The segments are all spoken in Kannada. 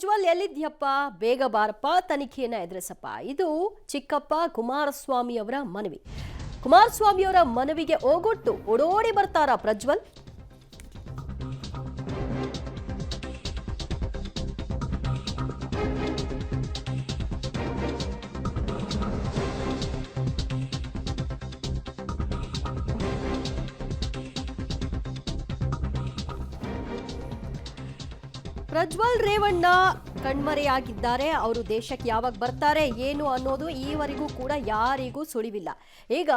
ಪ್ರಜ್ವಲ್ ಎಲ್ಲಿದ್ಯಪ್ಪ, ಬೇಗ ಬಾರಪ್ಪ, ತನಿಖೆಯನ್ನ ಎದುರಿಸಪ್ಪ. ಇದು ಚಿಕ್ಕಪ್ಪ ಕುಮಾರಸ್ವಾಮಿ ಅವರ ಮನವಿ. ಕುಮಾರಸ್ವಾಮಿ ಅವರ ಮನವಿಗೆ ಓಗೊಟ್ಟು ಓಡೋಡಿ ಬರ್ತಾರಾ ಪ್ರಜ್ವಲ್? ಪ್ರಜ್ವಲ್ ರೇವಣ್ಣ ಕಣ್ಮರೆಯಾಗಿದ್ದಾರೆ. ಅವರು ದೇಶಕ್ಕೆ ಯಾವಾಗ ಬರ್ತಾರೆ ಏನು ಅನ್ನೋದು ಈವರೆಗೂ ಕೂಡ ಯಾರಿಗೂ ಸುಳಿವಿಲ್ಲ. ಈಗ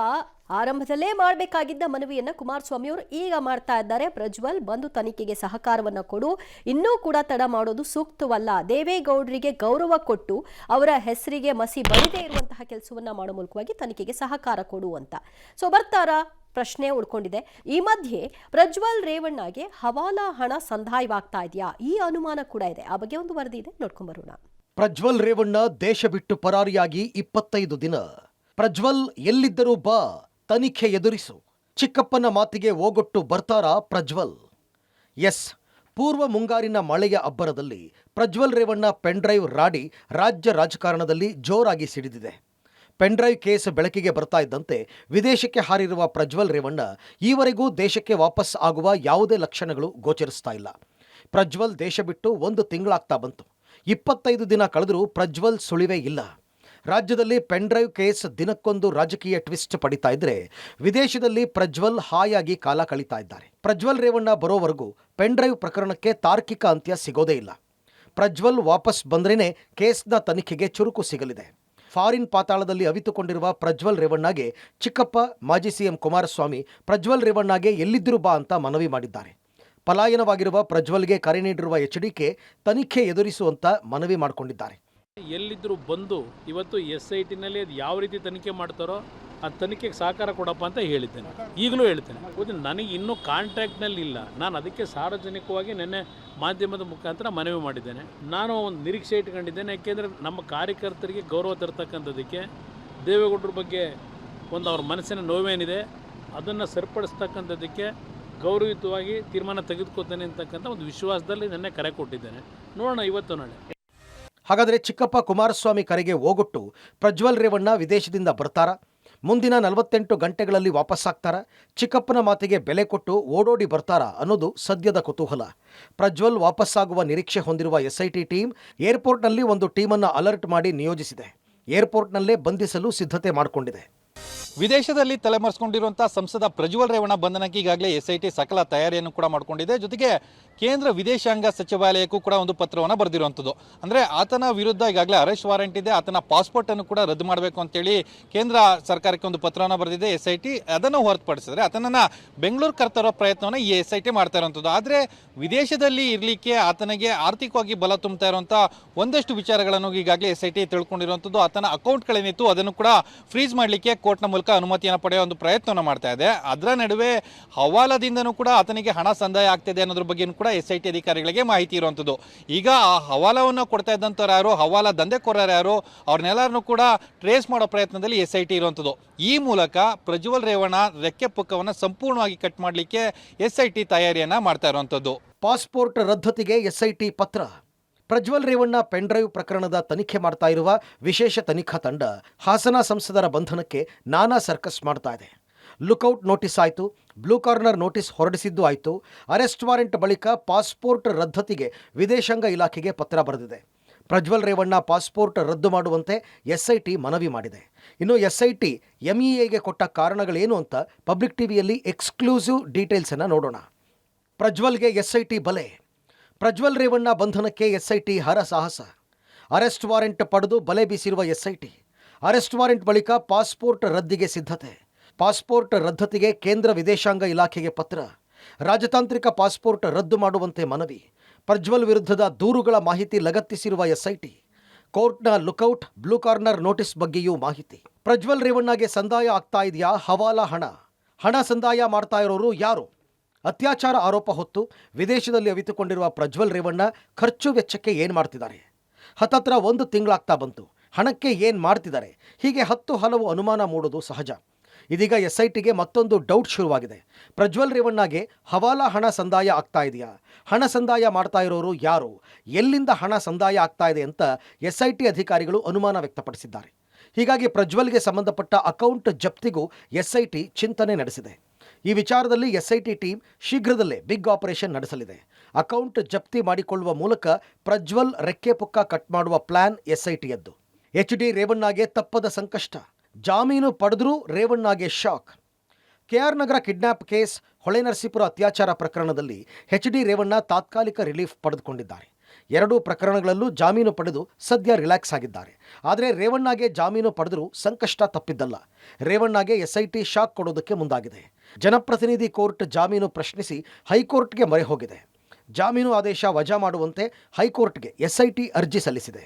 ಆರಂಭದಲ್ಲೇ ಮಾಡಬೇಕಾಗಿದ್ದ ಮನವಿಯನ್ನ ಕುಮಾರಸ್ವಾಮಿ ಅವರು ಈಗ ಮಾಡ್ತಾ ಇದ್ದಾರೆ. ಪ್ರಜ್ವಲ್ ಬಂದು ತನಿಖೆಗೆ ಸಹಕಾರವನ್ನ ಕೊಡು, ಇನ್ನೂ ಕೂಡ ತಡ ಮಾಡೋದು ಸೂಕ್ತವಲ್ಲ. ದೇವೇಗೌಡರಿಗೆ ಗೌರವ ಕೊಟ್ಟು ಅವರ ಹೆಸರಿಗೆ ಮಸಿ ಬಳಿದೇ ಇರುವಂತಹ ಕೆಲಸವನ್ನ ಮಾಡೋ ಮೂಲಕವಾಗಿ ತನಿಖೆಗೆ ಸಹಕಾರ ಕೊಡು ಅಂತ. ಸೊ ಬರ್ತಾರಾ? ಪ್ರಶ್ನೆ ಉಳ್ಕೊಂಡಿದೆ. ಈ ಮಧ್ಯೆ ಪ್ರಜ್ವಲ್ ರೇವಣ್ಣಗೆ ಹವಾಲಾ ಹಣ ಸಂದಾಯವಾಗ್ತಾ ಇದೆಯಾ, ಈ ಅನುಮಾನ ಕೂಡ ಇದೆ. ಆ ಬಗ್ಗೆ ಒಂದು ವರದಿ ಇದೆ, ನೋಡ್ಕೊಂಡ್ ಬರೋಣ. ಪ್ರಜ್ವಲ್ ರೇವಣ್ಣ ದೇಶ ಬಿಟ್ಟು ಪರಾರಿಯಾಗಿ 25 ದಿನ. ಪ್ರಜ್ವಲ್ ಎಲ್ಲಿದ್ದರೂ ಬಾ, ತನಿಖೆ ಎದುರಿಸು. ಚಿಕ್ಕಪ್ಪನ ಮಾತಿಗೆ ಓಗೊಟ್ಟು ಬರ್ತಾರಾ ಪ್ರಜ್ವಲ್? ಎಸ್, ಪೂರ್ವ ಮುಂಗಾರಿನ ಮಳೆಯ ಅಬ್ಬರದಲ್ಲಿ ಪ್ರಜ್ವಲ್ ರೇವಣ್ಣ ಪೆನ್ಡ್ರೈವ್ ರಾಡಿ ರಾಜ್ಯ ರಾಜಕಾರಣದಲ್ಲಿ ಜೋರಾಗಿ ಸಿಡಿದಿದೆ. ಪೆನ್ಡ್ರೈವ್ ಕೇಸ್ ಬೆಳಕಿಗೆ ಬರ್ತಾ ಇದ್ದಂತೆ ವಿದೇಶಕ್ಕೆ ಹಾರಿರುವ ಪ್ರಜ್ವಲ್ ರೇವಣ್ಣ ಈವರೆಗೂ ದೇಶಕ್ಕೆ ವಾಪಸ್ ಆಗುವ ಯಾವುದೇ ಲಕ್ಷಣಗಳು ಗೋಚರಿಸ್ತಾ ಇಲ್ಲ. ಪ್ರಜ್ವಲ್ ದೇಶ ಬಿಟ್ಟು 1 ತಿಂಗಳಾಗ್ತಾ ಬಂತು. 25 ದಿನ ಕಳೆದರೂ ಪ್ರಜ್ವಲ್ ಸುಳಿವೇ ಇಲ್ಲ. ರಾಜ್ಯದಲ್ಲಿ ಪೆನ್ಡ್ರೈವ್ ಕೇಸ್ ದಿನಕ್ಕೊಂದು ರಾಜಕೀಯ ಟ್ವಿಸ್ಟ್ ಪಡಿತಾ ಇದ್ರೆ, ವಿದೇಶದಲ್ಲಿ ಪ್ರಜ್ವಲ್ ಹಾಯಾಗಿ ಕಾಲ ಕಳೀತಾ ಇದ್ದಾರೆ. ಪ್ರಜ್ವಲ್ ರೇವಣ್ಣ ಬರೋವರೆಗೂ ಪೆನ್ಡ್ರೈವ್ ಪ್ರಕರಣಕ್ಕೆ ತಾರ್ಕಿಕ ಅಂತ್ಯ ಸಿಗೋದೇ ಇಲ್ಲ. ಪ್ರಜ್ವಲ್ ವಾಪಸ್ ಬಂದ್ರೇನೆ ಕೇಸ್ನ ತನಿಖೆಗೆ ಚುರುಕು ಸಿಗಲಿದೆ. ಫಾರಿನ್ ಪಾತಾಳದಲ್ಲಿ ಅವಿತುಕೊಂಡಿರುವ ಪ್ರಜ್ವಲ್ ರೇವಣ್ಣಗೆ ಚಿಕ್ಕಪ್ಪ ಮಾಜಿ ಸಿಎಂ ಕುಮಾರಸ್ವಾಮಿ ಪ್ರಜ್ವಲ್ ರೇವಣ್ಣಗೆ ಎಲ್ಲಿದ್ದರೂ ಬಾ ಅಂತ ಮನವಿ ಮಾಡಿದ್ದಾರೆ. ಪಲಾಯನವಾಗಿರುವ ಪ್ರಜ್ವಲ್ಗೆ ಕರೆ ನೀಡಿರುವ ಎಚ್ಡಿಕೆ ತನಿಖೆ ಎದುರಿಸುವಂತ ಮನವಿ ಮಾಡಿಕೊಂಡಿದ್ದಾರೆ. ಎಲ್ಲಿದ್ದರೂ ಬಂದು ಇವತ್ತು SITನಲ್ಲಿ ಅದು ಯಾವ ರೀತಿ ತನಿಖೆ ಮಾಡ್ತಾರೋ ಆ ತನಿಖೆಗೆ ಸಹಕಾರ ಕೊಡಪ್ಪ ಅಂತ ಹೇಳಿದ್ದೇನೆ. ಈಗಲೂ ಹೇಳ್ತೇನೆ. ನನಗೆ ಇನ್ನೂ ಕಾಂಟ್ಯಾಕ್ಟ್ನಲ್ಲಿ ಇಲ್ಲ. ನಾನು ಅದಕ್ಕೆ ಸಾರ್ವಜನಿಕವಾಗಿ ನಿನ್ನೆ ಮಾಧ್ಯಮದ ಮುಖಾಂತರ ಮನವಿ ಮಾಡಿದ್ದೇನೆ. ನಾನು ಒಂದು ನಿರೀಕ್ಷೆ ಇಟ್ಕೊಂಡಿದ್ದೇನೆ. ಯಾಕೆಂದರೆ ನಮ್ಮ ಕಾರ್ಯಕರ್ತರಿಗೆ ಗೌರವ ತರ್ತಕ್ಕಂಥದ್ದಕ್ಕೆ, ದೇವೇಗೌಡರ ಬಗ್ಗೆ ಒಂದು ಅವ್ರ ಮನಸ್ಸಿನ ನೋವೇನಿದೆ ಅದನ್ನು ಸರಿಪಡಿಸ್ತಕ್ಕಂಥದ್ದಕ್ಕೆ ಗೌರವಯುತವಾಗಿ ತೀರ್ಮಾನ ತೆಗೆದುಕೊತೇನೆ ಅಂತಕ್ಕಂಥ ಒಂದು ವಿಶ್ವಾಸದಲ್ಲಿ ನಿನ್ನೆ ಕರೆ ಕೊಟ್ಟಿದ್ದೇನೆ. ನೋಡೋಣ ಇವತ್ತು ನಾಳೆ. ಹಾಗಾದರೆ ಚಿಕ್ಕಪ್ಪ ಕುಮಾರಸ್ವಾಮಿ ಕರೆಗೆ ಓಗೊಟ್ಟು ಪ್ರಜ್ವಲ್ ರೇವಣ್ಣ ವಿದೇಶದಿಂದ ಬರ್ತಾರಾ? ಮುಂದಿನ 48 ಗಂಟೆಗಳಲ್ಲಿ ವಾಪಸ್ಸಾಗ್ತಾರಾ? ಚಿಕ್ಕಪ್ಪನ ಮಾತಿಗೆ ಬೆಲೆ ಕೊಟ್ಟು ಓಡೋಡಿ ಬರ್ತಾರಾ ಅನ್ನೋದು ಸದ್ಯದ ಕುತೂಹಲ. ಪ್ರಜ್ವಲ್ ವಾಪಸ್ಸಾಗುವ ನಿರೀಕ್ಷೆ ಹೊಂದಿರುವ SIT ಟೀಮ್ ಏರ್ಪೋರ್ಟ್ನಲ್ಲಿ ಒಂದು ಟೀಮನ್ನು ಅಲರ್ಟ್ ಮಾಡಿ ನಿಯೋಜಿಸಿದೆ. ಏರ್ಪೋರ್ಟ್ನಲ್ಲೇ ಬಂಧಿಸಲು ಸಿದ್ಧತೆ ಮಾಡಿಕೊಂಡಿದೆ. ವಿದೇಶದಲ್ಲಿ ತಲೆಮರೆಸಿಕೊಂಡಿರುವಂತಹ ಸಂಸದ ಪ್ರಜ್ವಲ್ ರೇವಣ್ಣ ಬಂಧನಕ್ಕೆ ಈಗಾಗಲೇ SIT ಸಕಲ ತಯಾರಿಯನ್ನು ಕೂಡ ಮಾಡಿಕೊಂಡಿದೆ. ಜೊತೆಗೆ ಕೇಂದ್ರ ವಿದೇಶಾಂಗ ಸಚಿವಾಲಯಕ್ಕೂ ಕೂಡ ಒಂದು ಪತ್ರವನ್ನು ಬರೆದಿರುವಂಥದ್ದು. ಅಂದರೆ ಆತನ ವಿರುದ್ಧ ಈಗಾಗಲೇ ಅರೆಸ್ಟ್ ವಾರೆಂಟ್ ಇದೆ. ಆತನ ಪಾಸ್ಪೋರ್ಟನ್ನು ಕೂಡ ರದ್ದು ಮಾಡಬೇಕು ಅಂತೇಳಿ ಕೇಂದ್ರ ಸರ್ಕಾರಕ್ಕೆ ಒಂದು ಪತ್ರವನ್ನು ಬರೆದಿದೆ SIT. ಅದನ್ನು ಹೊರತುಪಡಿಸಿದ್ರೆ ಆತನನ್ನು ಬೆಂಗಳೂರು ಕರ್ತರೋ ಪ್ರಯತ್ನವನ್ನು ಈ SIT ಮಾಡ್ತಾ ಇರುವಂಥದ್ದು. ಆದರೆ ವಿದೇಶದಲ್ಲಿ ಇರಲಿಕ್ಕೆ ಆತನಿಗೆ ಆರ್ಥಿಕವಾಗಿ ಬಲ ತುಂಬುತ್ತಾ ಇರುವಂಥ ಒಂದಷ್ಟು ವಿಚಾರಗಳನ್ನು ಈಗಾಗಲೇ SIT ತಿಳ್ಕೊಂಡಿರುವಂಥದ್ದು. ಆತನ ಅಕೌಂಟ್ಗಳೇನಿತ್ತು ಅದನ್ನು ಕೂಡ ಫ್ರೀಸ್ ಮಾಡಲಿಕ್ಕೆ ಕೋರ್ಟ್ನ ಮೂಲಕ ಅನುಮತಿಯನ್ನು ಪಡೆಯುವ ಒಂದು ಪ್ರಯತ್ನವನ್ನು ಮಾಡ್ತಾ ಇದೆ. ಅದರ ನಡುವೆ ಹವಾಲಾದಿಂದನೂ ಕೂಡ ಆತನಿಗೆ ಹಣ ಸಂದಾಯ ಆಗ್ತಿದೆ ಅನ್ನೋದ್ರ ಬಗ್ಗೆ ಕೂಡ SIT ಅಧಿಕಾರಿಗಳಿಗೆ ಮಾಹಿತಿ ಇರುವಂಥದ್ದು. ಈಗ ಆ ಹವಾಲವನ್ನು ಕೊಡ್ತಾ ಇದ್ದಂಥವ್ರು ಯಾರು, ಹವಾಲಾ ದಂಧೆಕೋರರು ಯಾರು, ಅವ್ರನ್ನೆಲ್ಲರನ್ನೂ ಕೂಡ ಟ್ರೇಸ್ ಮಾಡೋ ಪ್ರಯತ್ನದಲ್ಲಿ SIT ಇರುವಂಥದ್ದು. ಈ ಮೂಲಕ ಪ್ರಜ್ವಲ್ ರೇವಣ್ಣ ರೆಕ್ಕೆ ಪುಕ್ಕವನ್ನು ಸಂಪೂರ್ಣವಾಗಿ ಕಟ್ ಮಾಡಲಿಕ್ಕೆ SIT ತಯಾರಿಯನ್ನ ಮಾಡ್ತಾ ಇರುವಂಥದ್ದು. ಪಾಸ್ಪೋರ್ಟ್ ರದ್ದತಿಗೆ SIT ಪತ್ರ. ಪ್ರಜ್ವಲ್ ರೇವಣ್ಣ ಪೆನ್ಡ್ರೈವ್ ಪ್ರಕರಣದ ತನಿಖೆ ಮಾಡ್ತಾ ಇರುವ ವಿಶೇಷ ತನಿಖಾ ತಂಡ ಹಾಸನ ಸಂಸದರ ಬಂಧನಕ್ಕೆ ನಾನಾ ಸರ್ಕಸ್ ಮಾಡ್ತಾ ಇದೆ. ಲುಕೌಟ್ ನೋಟಿಸ್ ಆಯಿತು, ಬ್ಲೂ ಕಾರ್ನರ್ ನೋಟಿಸ್ ಹೊರಡಿಸಿದ್ದು ಆಯಿತು. ಅರೆಸ್ಟ್ ವಾರೆಂಟ್ ಬಳಿಕ ಪಾಸ್ಪೋರ್ಟ್ ರದ್ದತಿಗೆ ವಿದೇಶಾಂಗ ಇಲಾಖೆಗೆ ಪತ್ರ ಬರೆದಿದೆ. ಪ್ರಜ್ವಲ್ ರೇವಣ್ಣ ಪಾಸ್ಪೋರ್ಟ್ ರದ್ದು ಮಾಡುವಂತೆ SIT ಮನವಿ ಮಾಡಿದೆ. ಇನ್ನು SIT MEAಗೆ ಕೊಟ್ಟ ಕಾರಣಗಳೇನು ಅಂತ ಪಬ್ಲಿಕ್ ಟಿವಿಯಲ್ಲಿ ಎಕ್ಸ್ಕ್ಲೂಸಿವ್ ಡೀಟೇಲ್ಸನ್ನು ನೋಡೋಣ. ಪ್ರಜ್ವಲ್ಗೆ SIT ಬಲೆ. ಪ್ರಜ್ವಲ್ ರೇವಣ್ಣ ಬಂಧನಕ್ಕೆ SIT ಹರಸಾಹಸ. ಅರೆಸ್ಟ್ ವಾರೆಂಟ್ ಪಡೆದು ಬಲೆ ಬೀಸಿರುವ SIT. ಅರೆಸ್ಟ್ ವಾರೆಂಟ್ ಬಳಿಕ ಪಾಸ್ಪೋರ್ಟ್ ರದ್ದಿಗೆ ಸಿದ್ಧತೆ. ಪಾಸ್ಪೋರ್ಟ್ ರದ್ದತಿಗೆ ಕೇಂದ್ರ ವಿದೇಶಾಂಗ ಇಲಾಖೆಗೆ ಪತ್ರ. ರಾಜತಾಂತ್ರಿಕ ಪಾಸ್ಪೋರ್ಟ್ ರದ್ದು ಮಾಡುವಂತೆ ಮನವಿ. ಪ್ರಜ್ವಲ್ ವಿರುದ್ಧದ ದೂರುಗಳ ಮಾಹಿತಿ ಲಗತ್ತಿಸಿರುವ SIT. ಕೋರ್ಟ್ನ ಲುಕೌಟ್, ಬ್ಲೂ ಕಾರ್ನರ್ ನೋಟಿಸ್ ಬಗ್ಗೆಯೂ ಮಾಹಿತಿ. ಪ್ರಜ್ವಲ್ ರೇವಣ್ಣಗೆ ಸಂದಾಯ ಆಗ್ತಾ ಇದೆಯಾ ಹವಾಲಾ ಹಣ? ಹಣ ಸಂದಾಯ ಮಾಡ್ತಾ ಇರೋರು ಯಾರು? ಅತ್ಯಾಚಾರ ಆರೋಪ ಹೊತ್ತು ವಿದೇಶದಲ್ಲಿ ಅವಿತುಕೊಂಡಿರುವ ಪ್ರಜ್ವಲ್ ರೇವಣ್ಣ ಖರ್ಚು ವೆಚ್ಚಕ್ಕೆ ಏನು ಮಾಡ್ತಿದ್ದಾರೆ? ಹತ್ತತ್ರ 1 ತಿಂಗಳಾಗ್ತಾ ಬಂತು. ಹಣಕ್ಕೆ ಏನು ಮಾಡ್ತಿದ್ದಾರೆ? ಹೀಗೆ 10 ಹಲವು ಅನುಮಾನ ಮೂಡೋದು ಸಹಜ. ಇದೀಗ SITಗೆ ಮತ್ತೊಂದು ಡೌಟ್ ಶುರುವಾಗಿದೆ. ಪ್ರಜ್ವಲ್ ರೇವಣ್ಣಗೆ ಹವಾಲಾ ಹಣ ಸಂದಾಯ ಆಗ್ತಾ ಇದೆಯಾ? ಹಣ ಸಂದಾಯ ಮಾಡ್ತಾ ಇರೋರು ಯಾರು? ಎಲ್ಲಿಂದ ಹಣ ಸಂದಾಯ ಆಗ್ತಾ ಇದೆ ಅಂತ SIT ಅಧಿಕಾರಿಗಳು ಅನುಮಾನ ವ್ಯಕ್ತಪಡಿಸಿದ್ದಾರೆ. ಹೀಗಾಗಿ ಪ್ರಜ್ವಲ್ಗೆ ಸಂಬಂಧಪಟ್ಟ ಅಕೌಂಟ್ ಜಪ್ತಿಗೂ SIT ಚಿಂತನೆ ನಡೆಸಿದೆ. ಈ ವಿಚಾರದಲ್ಲಿ SIT ಟೀಮ್ ಶೀಘ್ರದಲ್ಲೇ ಬಿಗ್ ಆಪರೇಷನ್ ನಡೆಸಲಿದೆ. ಅಕೌಂಟ್ ಜಪ್ತಿ ಮಾಡಿಕೊಳ್ಳುವ ಮೂಲಕ ಪ್ರಜ್ವಲ್ ರೆಕ್ಕೆ ಪುಕ್ಕ ಕಟ್ ಮಾಡುವ ಪ್ಲಾನ್ SITಯದ್ದು. HD ರೇವಣ್ಣಗೆ ತಪ್ಪದ ಸಂಕಷ್ಟ. ಜಾಮೀನು ಪಡೆದರೂ ರೇವಣ್ಣಗೆ ಶಾಕ್. KR ನಗರ ಕಿಡ್ನ್ಯಾಪ್ ಕೇಸ್, ಹೊಳೆನರಸೀಪುರ ಅತ್ಯಾಚಾರ ಪ್ರಕರಣದಲ್ಲಿ HD ರೇವಣ್ಣ ತಾತ್ಕಾಲಿಕ ರಿಲೀಫ್ ಪಡೆದುಕೊಂಡಿದ್ದಾರೆ. ಎರಡೂ ಪ್ರಕರಣಗಳಲ್ಲೂ ಜಾಮೀನು ಪಡೆದು ಸದ್ಯ ರಿಲ್ಯಾಕ್ಸ್ ಆಗಿದ್ದಾರೆ. ಆದರೆ ರೇವಣ್ಣಗೆ ಜಾಮೀನು ಪಡೆದರೂ ಸಂಕಷ್ಟ ತಪ್ಪಿದ್ದಲ್ಲ. ರೇವಣ್ಣಗೆ SIT ಶಾಕ್ ಕೊಡೋದಕ್ಕೆ ಮುಂದಾಗಿದೆ. ಜನಪ್ರತಿನಿಧಿ ಕೋರ್ಟ್ ಜಾಮೀನು ಪ್ರಶ್ನಿಸಿ ಹೈಕೋರ್ಟ್ಗೆ ಮೊರೆ ಹೋಗಿದೆ. ಜಾಮೀನು ಆದೇಶ ವಜಾ ಮಾಡುವಂತೆ ಹೈಕೋರ್ಟ್ಗೆ SIT ಅರ್ಜಿ ಸಲ್ಲಿಸಿದೆ.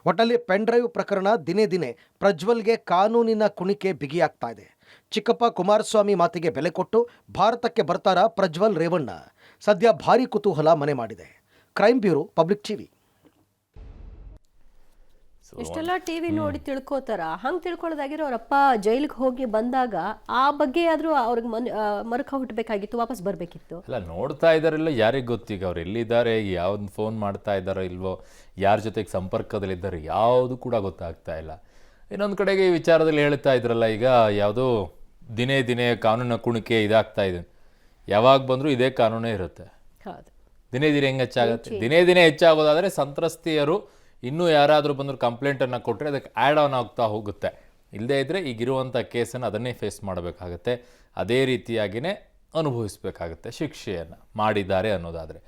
ಒಟ್ಟಲ್ಲಿ ಪೆನ್ಡ್ರೈವ್ ಪ್ರಕರಣ ದಿನೇ ದಿನೇ ಪ್ರಜ್ವಲ್ಗೆ ಕಾನೂನಿನ ಕುಣಿಕೆ ಬಿಗಿಯಾಗ್ತಾ ಇದೆ. ಚಿಕ್ಕಪ್ಪ ಕುಮಾರಸ್ವಾಮಿ ಮಾತಿಗೆ ಬೆಲೆ ಕೊಟ್ಟು ಭಾರತಕ್ಕೆ ಬರ್ತಾರಾ ಪ್ರಜ್ವಲ್ ರೇವಣ್ಣ? ಸದ್ಯ ಭಾರೀ ಕುತೂಹಲ ಮನೆ ಮಾಡಿದೆ. Crime bureau, public TV. ಇಷ್ಟೆಲ್ಲ ಟಿವಿ ನೋಡಿ ತಿಳ್ಕೊತಾರ. ಹಂಗೆ ತಿಳ್ಕೊಳ್ಳೋದಾಗಿರೋ ಅವರಪ್ಪ ಜೈಲಿಗೆ ಹೋಗಿ ಬಂದಾಗ ಆ ಬಗ್ಗೆ ಆದ್ರೂ ಅವ್ರಿಗೆ ಮರುಕ ಹುಟ್ಟಬೇಕಾಗಿತ್ತು, ವಾಪಸ್ ಬರಬೇಕಿತ್ತು. ಅಲ್ಲ, ನೋಡ್ತಾ ಇದ್ದಾರಿಲ್ಲ, ಯಾರಿಗೆ ಗೊತ್ತೀಗ ಅವ್ರು ಎಲ್ಲಿದ್ದಾರೆ, ಯಾವ್ದು ಫೋನ್ ಮಾಡ್ತಾ ಇದ್ದಾರೋ ಇಲ್ವೋ, ಯಾರ ಜೊತೆಗೆ ಸಂಪರ್ಕದಲ್ಲಿದ್ದಾರೆ, ಯಾವುದು ಕೂಡ ಗೊತ್ತಾಗ್ತಾ ಇಲ್ಲ. ಇನ್ನೊಂದು ಕಡೆಗೆ ಈ ವಿಚಾರದಲ್ಲಿ ಹೇಳ್ತಾ ಇದ್ರಲ್ಲ, ಈಗ ಯಾವುದೋ ದಿನೇ ದಿನೇ ಕಾನೂನಿನ ಕುಣಿಕೆ ಇದಾಗ್ತಾ ಇದೆ. ಯಾವಾಗ ಬಂದರೂ ಇದೇ ಕಾನೂನೇ ಇರುತ್ತೆ. ಹೌದು, ದಿನೇ ದಿನೇ ಹೆಂಗೆ ಹೆಚ್ಚಾಗುತ್ತೆ? ದಿನೇ ದಿನೇ ಹೆಚ್ಚಾಗೋದಾದರೆ ಸಂತ್ರಸ್ತೆಯರು ಇನ್ನೂ ಯಾರಾದರೂ ಬಂದರೂ ಕಂಪ್ಲೇಂಟನ್ನು ಕೊಟ್ಟರೆ ಅದಕ್ಕೆ ಆ್ಯಡ್ ಆನ್ ಆಗ್ತಾ ಹೋಗುತ್ತೆ. ಇಲ್ಲದೇ ಇದ್ದರೆ ಈಗಿರುವಂಥ ಕೇಸನ್ನು ಅದನ್ನೇ ಫೇಸ್ ಮಾಡಬೇಕಾಗತ್ತೆ. ಅದೇ ರೀತಿಯಾಗಿಯೇ ಅನುಭವಿಸಬೇಕಾಗತ್ತೆ ಶಿಕ್ಷೆಯನ್ನು ಮಾಡಿದ್ದಾರೆ ಅನ್ನೋದಾದರೆ.